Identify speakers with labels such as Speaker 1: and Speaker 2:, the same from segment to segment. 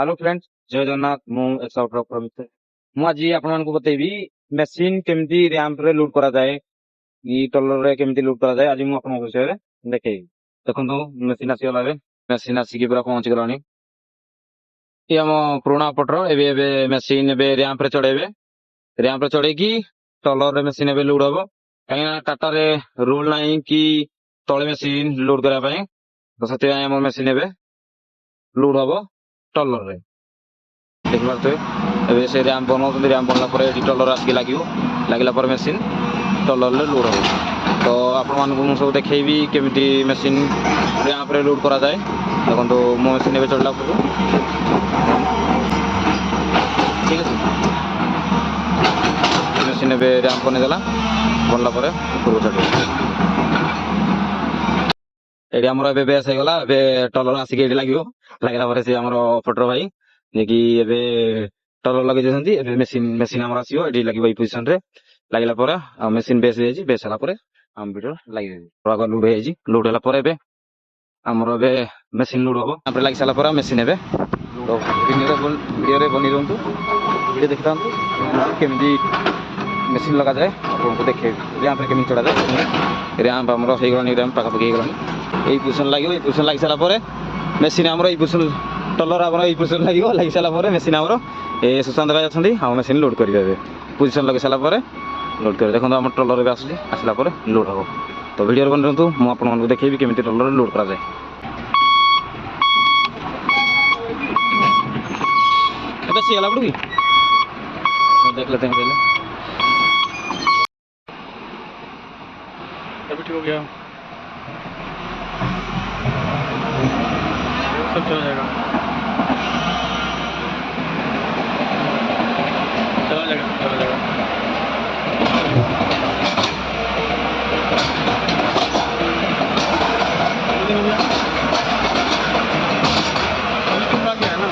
Speaker 1: Hello friends, जय जगन्नाथ। मु एक्सआउट प्रमित मु आज आपण मानकु बतेबी मशीन केमती रैंप रे लोड करा जाए ई टॉलर रे केमती लोड करा जाए आज मु आपण विषय रे देखैबी। देखंतु मशीन आसी गला रे मशीन आसी की पूरा पहुंच गलानी। ई हम पुराना पटर एबे एबे मशीन एबे रैंप रे चढ़ेबे। रैंप रे चढ़े की टॉलर रे मशीन एबे लोड होबो। काई ना टाटा रे रूल नाही की तळे मशीन लोड करा पई, तो सते हम मशीन एबे लोड होबो टॉलर रे। देख पारे ए से रैंप बनाऊँ रैंप बनला टलर आसिक लगे मेसीन टलर लोड हम। तो आपण मैं सब देखी केमी मेसीन रैंप रे लोड करा जाए। देखो मो मेसीन ए चढ़ला ठीक है। मेसीन ए रैंप बनेगला बनला ये आमर बेस होगा टलर आसिक लगे लगला से आम ऑपरेटर भाई जी एबे टलर लगे मेसीन मेसीन आमर आसो ये लगे पोजिशन रे लगला मेसीन बेस हो बेस है आम भितर लगे लोड हो लोड है आमर ए मेसीन लोड हम लगे सारा मेसीन ए वीडियो बनी रुँतु वीडियो देखी था केमी मेसीन लगा जाए आपको देखे रैंप केमी चढ़ा जाए। रैंप आमर हो रैंप पाखापाखि होगा यही पोजिशन लगे पोजिशन लग सारा मेसीन आमर यही पोजिशन टलर आम यही पोजिशन लगे सारा मेसीन आमर ए सुशांत भाई अच्छा हाँ मेसीन लोड करेंगे पोजिशन लगे सारा लोड कर देखो आम टलर भी आसला लोड हम। तो वीडियो बन रुँतु मुझे देखी केमी टलर लोड करा जाए। सीगला पड़ी देख लेते हैं पहले।
Speaker 2: अभी ठीक हो गया, सब चला जाएगा चला जाएगा चला जाएगा। क्या है ना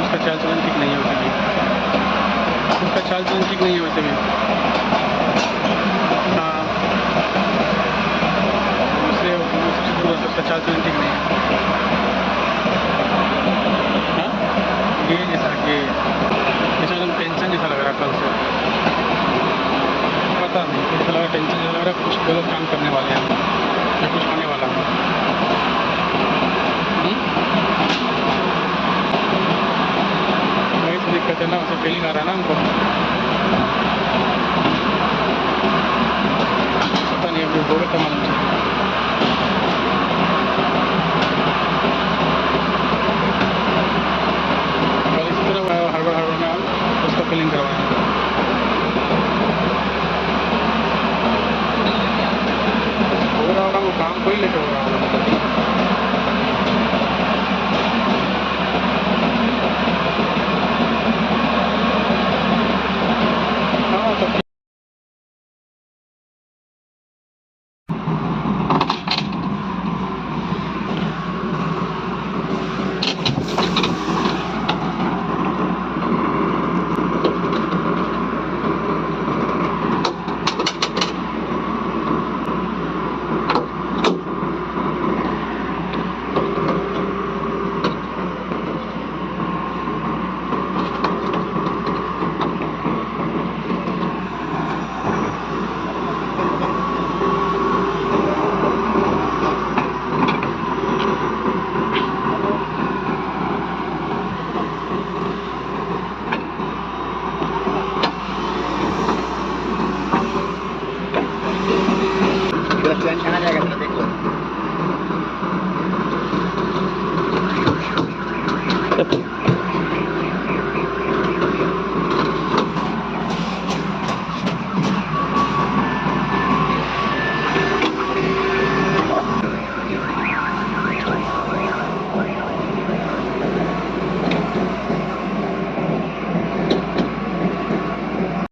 Speaker 2: उसका चाल चलन ठीक नहीं है वैसे भी, उसका चाल चलन ठीक नहीं है वैसे भी। हाँ उससे उसका चाल चलन ठीक नहीं है। हाँ ये जैसा कि जैसा एकदम टेंशन जैसा लग रहा है कल से, पता नहीं जैसा लग रहा टेंशन जैसा लग रहा कुछ गलत काम करने वाले हैं या कुछ होने वाला है। दिक्कत है ना उसे फीलिंग आ रहा है ना हमको, पता नहीं अभी बोले तो मालूम चले। कल इसी तरह हड़बड़ में उसका फीलिंग करवाएंगे। हो रहा होगा वो काम कोई लेके हो रहा होगा।